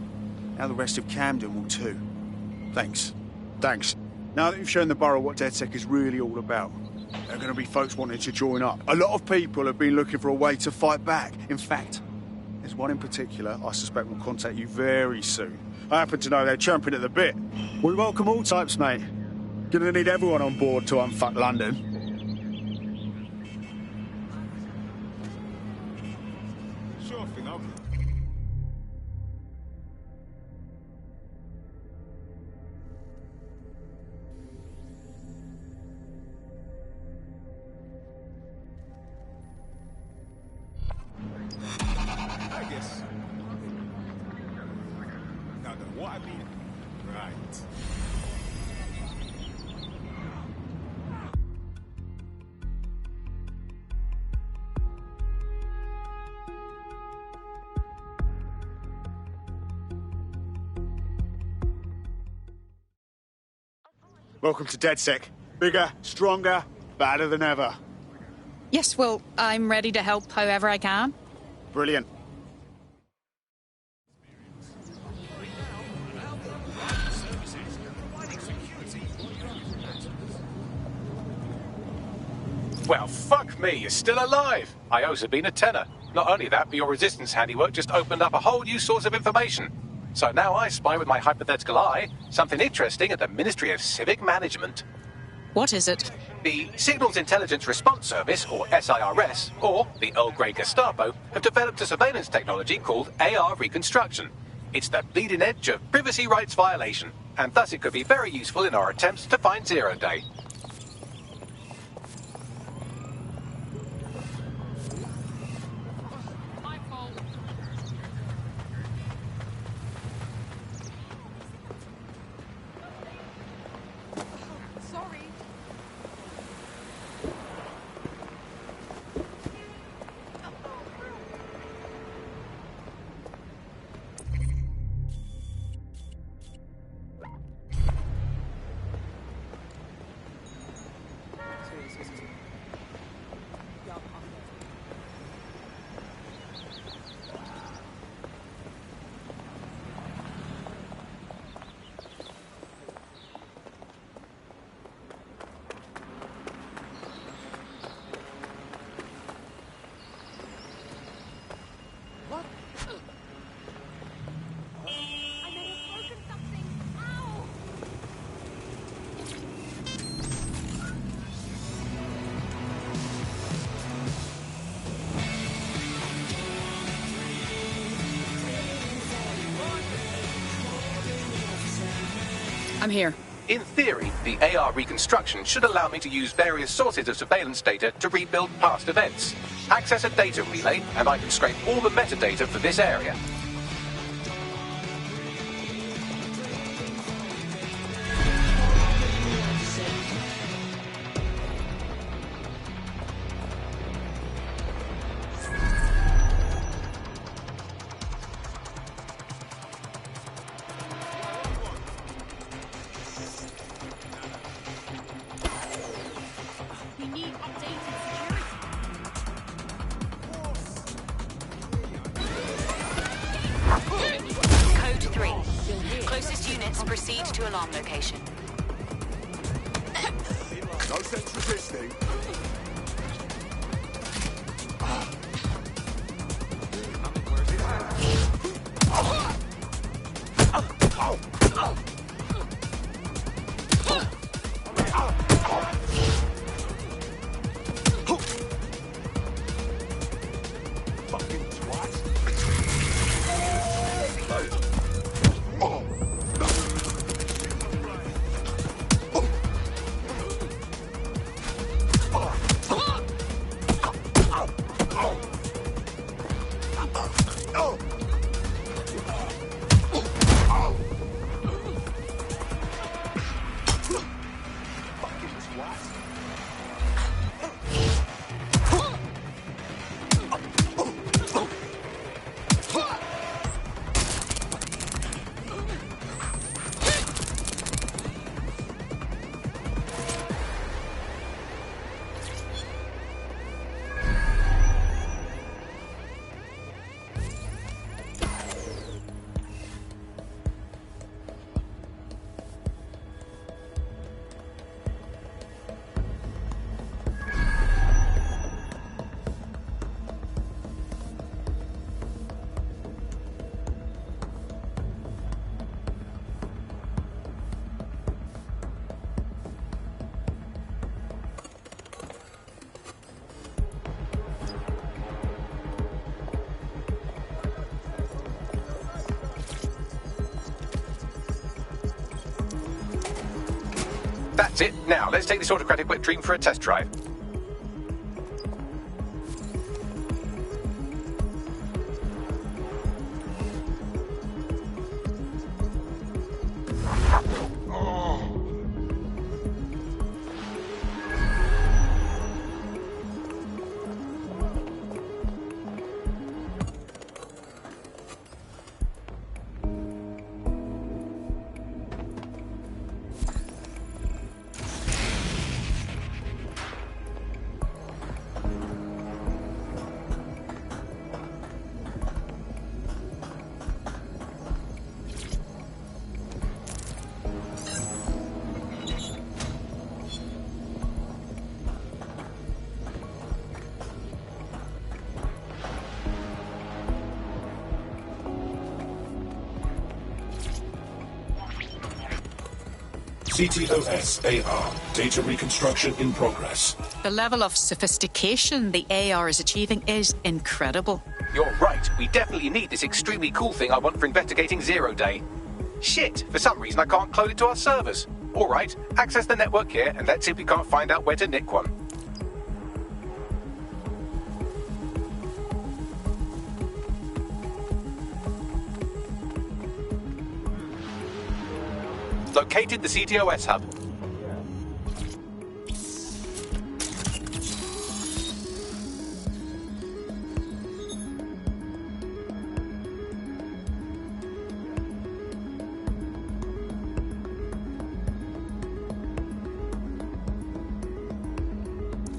Now the rest of Camden will too. Thanks. Thanks. Now that you've shown the borough what DedSec is really all about, there are going to be folks wanting to join up. A lot of people have been looking for a way to fight back. In fact, there's one in particular I suspect will contact you very soon. I happen to know they're champing at the bit. We welcome all types, mate. Gonna need everyone on board to unfuck London. Sure thing, I'll... I guess. Now the what I mean, right. Welcome to DedSec. Bigger, stronger, badder than ever. Yes, well, I'm ready to help however I can. Brilliant. Well, fuck me, you're still alive. I owe Sabine a tenner. Not only that, but your resistance handiwork just opened up a whole new source of information. So now I spy with my hypothetical eye something interesting at the Ministry of Civic Management. What is it? The Signals Intelligence Response Service, or SIRS, or the Earl Grey Gestapo, have developed a surveillance technology called AR reconstruction. It's the bleeding edge of privacy rights violation, and thus it could be very useful in our attempts to find Zero Day. I'm here. In theory, the AR reconstruction should allow me to use various sources of surveillance data to rebuild past events. Access a data relay, and I can scrape all the metadata for this area. Proceed to alarm location. No sense resisting. That's it. Now, let's take this autocratic wet dream for a test drive. CTOS-AR. Data reconstruction in progress. The level of sophistication the AR is achieving is incredible. You're right, we definitely need this extremely cool thing I want for investigating Zero Day. Shit, for some reason I can't clone it to our servers. Alright, access the network here and let's see if we can't find out where to nick one. Located the CTOS hub.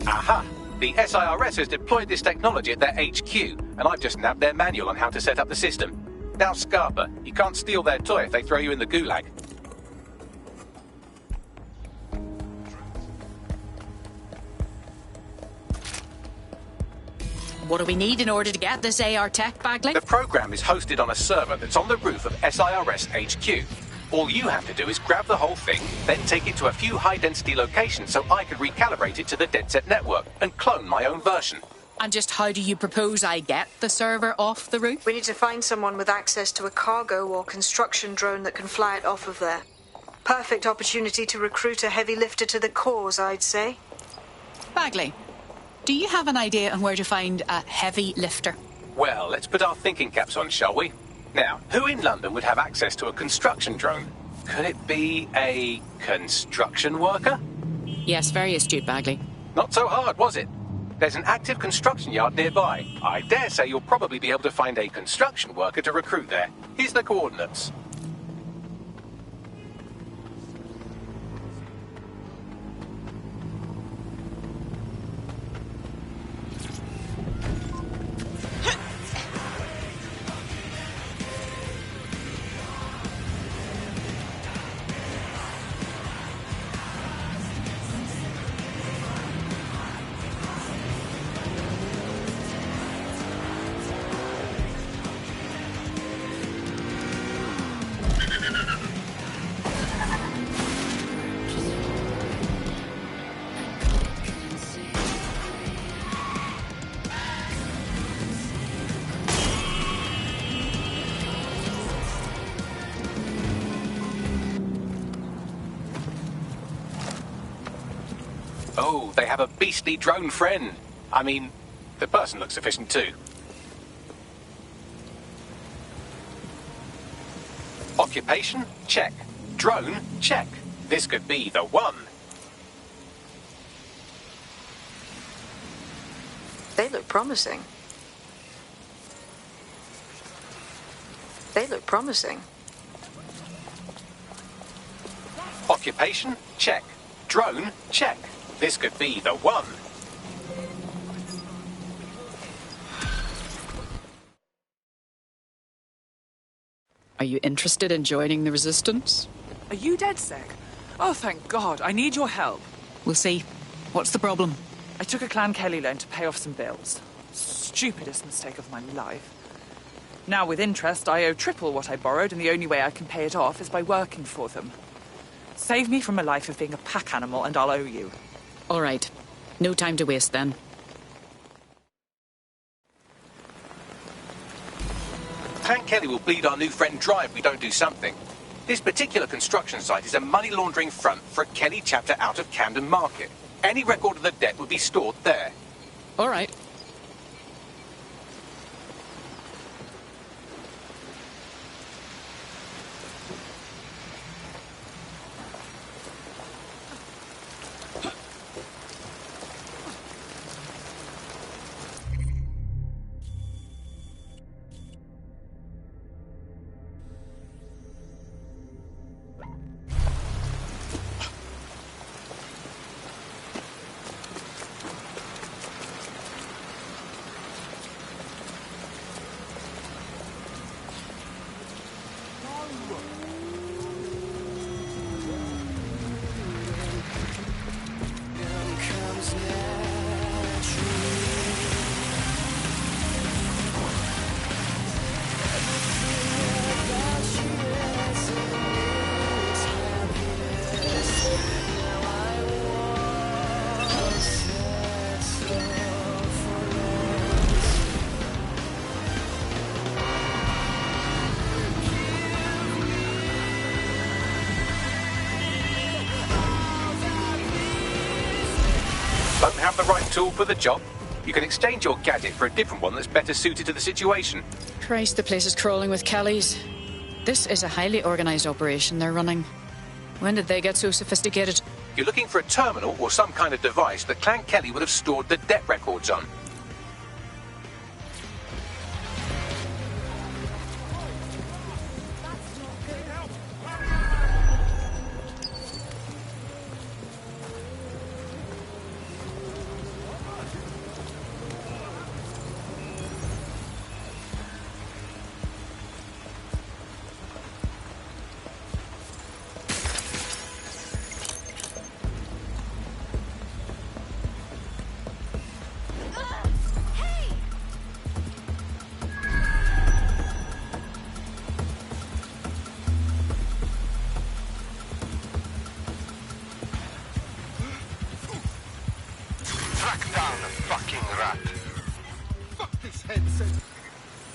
Aha! The SIRS has deployed this technology at their HQ, and I've just nabbed their manual on how to set up the system. Now, Scarpa, you can't steal their toy if they throw you in the gulag. What do we need in order to get this AR tech, Bagley? The program is hosted on a server that's on the roof of SIRS HQ. All you have to do is grab the whole thing, then take it to a few high-density locations so I can recalibrate it to the DedSec network and clone my own version. And just how do you propose I get the server off the roof? We need to find someone with access to a cargo or construction drone that can fly it off of there. Perfect opportunity to recruit a heavy lifter to the cause, I'd say. Bagley, do you have an idea on where to find a heavy lifter? Well, let's put our thinking caps on, shall we? Now, who in London would have access to a construction drone? Could it be a construction worker? Yes, very astute, Bagley. Not so hard, was it? There's an active construction yard nearby. I dare say you'll probably be able to find a construction worker to recruit there. Here's the coordinates. Oh, they have a beastly drone friend. I mean, the person looks efficient too. Occupation? Check. Drone? Check. This could be the one. They look promising. They look promising. Occupation? Check. Drone? Check. This could be the one. Are you interested in joining the Resistance? Are you DedSec? Oh, thank God. I need your help. We'll see. What's the problem? I took a Clan Kelly loan to pay off some bills. Stupidest mistake of my life. Now, with interest, I owe triple what I borrowed, and the only way I can pay it off is by working for them. Save me from a life of being a pack animal, and I'll owe you. All right. No time to waste, then. Clan Kelly will bleed our new friend dry if we don't do something. This particular construction site is a money laundering front for a Kelly chapter out of Camden Market. Any record of the debt would be stored there. All right. don't have the right tool for the job, you can exchange your gadget for a different one that's better suited to the situation. Christ, the place is crawling with Kellys. This is a highly organised operation they're running. When did they get so sophisticated? You're looking for a terminal or some kind of device that Clan Kelly would have stored the debt records on.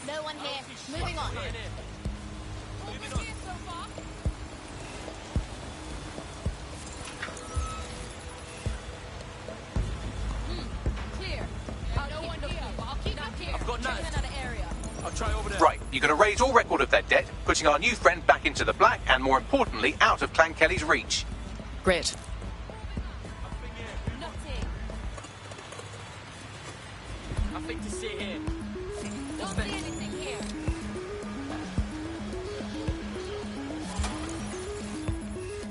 No one here. Moving on. Clear. I'll keep up here. I've got none. Check another area. I'll try over there. Right, you're going to raise all record of their debt, putting our new friend back into the black and, more importantly, out of Clan Kelly's reach. Great. Nothing to see here. Don't see anything here.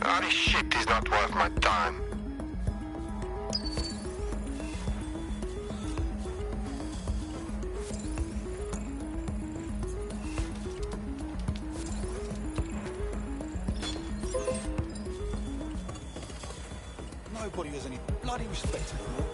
Ah, this shit is not worth my time. Nobody has any bloody respect anymore.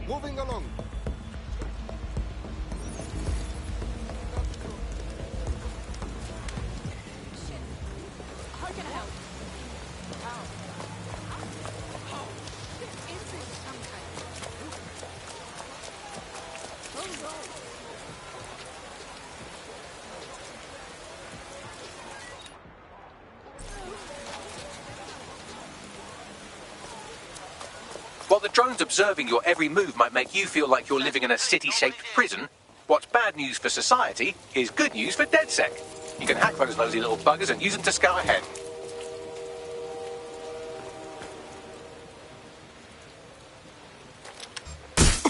Moving along. How can I help? While the drones observing your every move might make you feel like you're living in a city-shaped prison, what's bad news for society is good news for DedSec. You can hack those nosy little buggers and use them to scout ahead.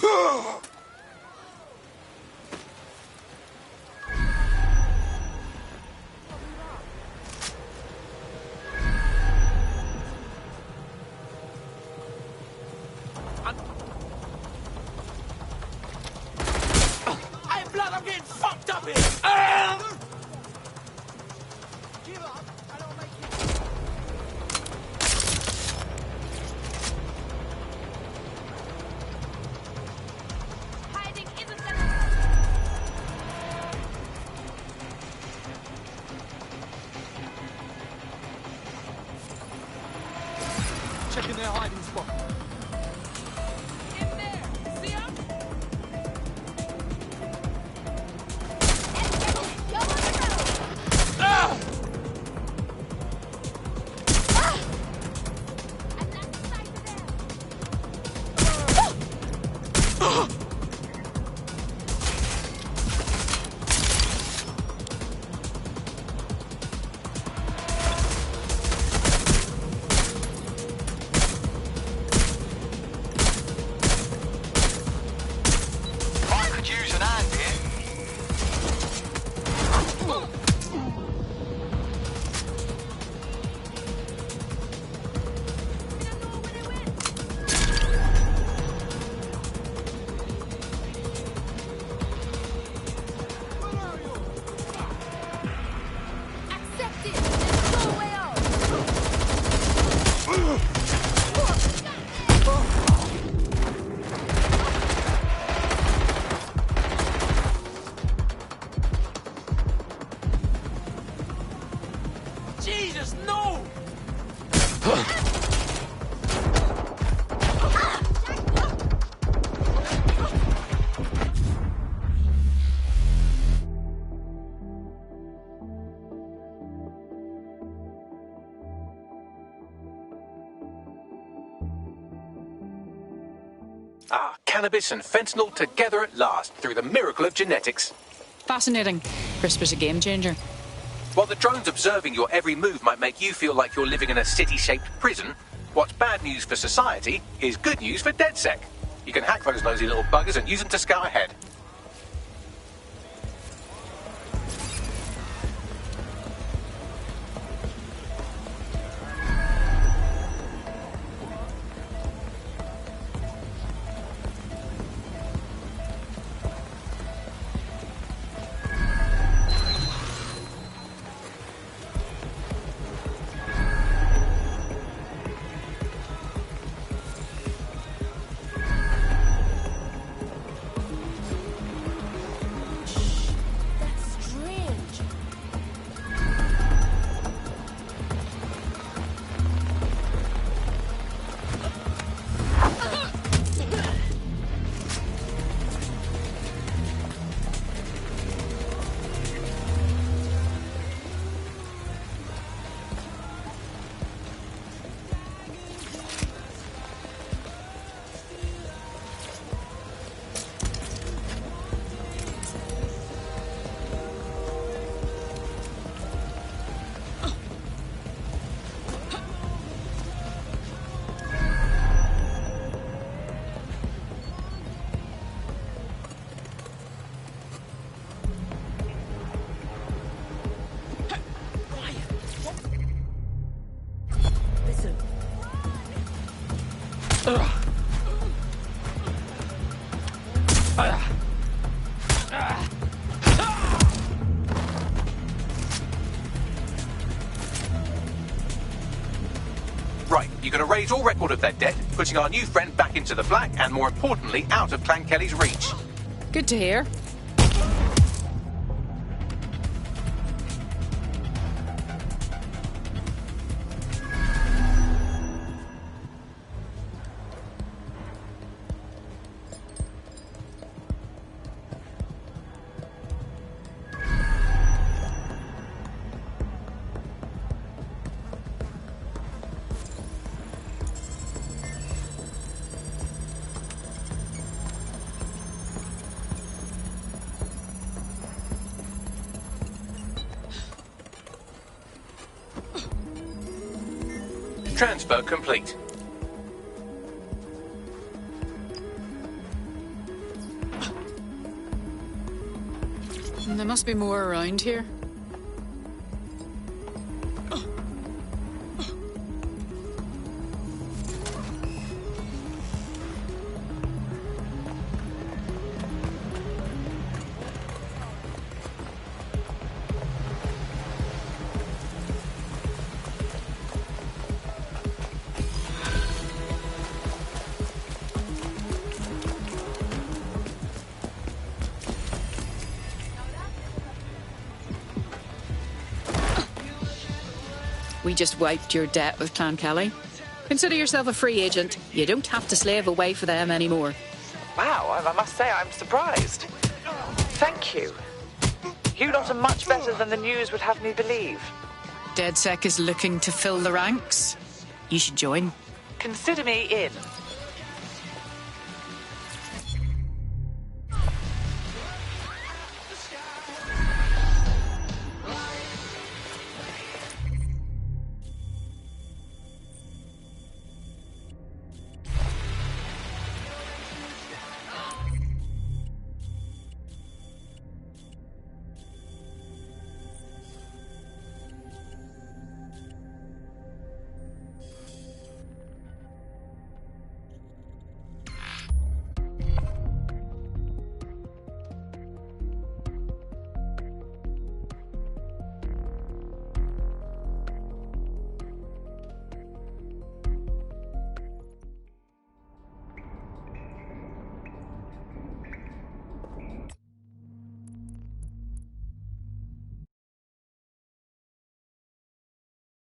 Hey, blood, I'm getting fucked up here! Give up, and I'll make it. Hiding isn't gonna... Checking their hiding spot. In there! See him? Ah! I could use an hand here. Accept it! There's no way out! Jesus, no! Ah, cannabis and fentanyl together at last through the miracle of genetics. Fascinating. CRISPR's a game changer. While the drones observing your every move might make you feel like you're living in a city-shaped prison, what's bad news for society is good news for DedSec. You can hack those nosy little buggers and use them to scout ahead. That's strange. Listen. Right, you're going to raise all record of their debt, putting our new friend back into the black and, more importantly, out of Clan Kelly's reach. Good to hear. Transfer complete. There must be more around here. We just wiped your debt with Clan Kelly. Consider yourself a free agent. You don't have to slave away for them anymore. Wow, I must say I'm surprised. Thank you. You lot are much better than the news would have me believe. DedSec is looking to fill the ranks. You should join. Consider me in.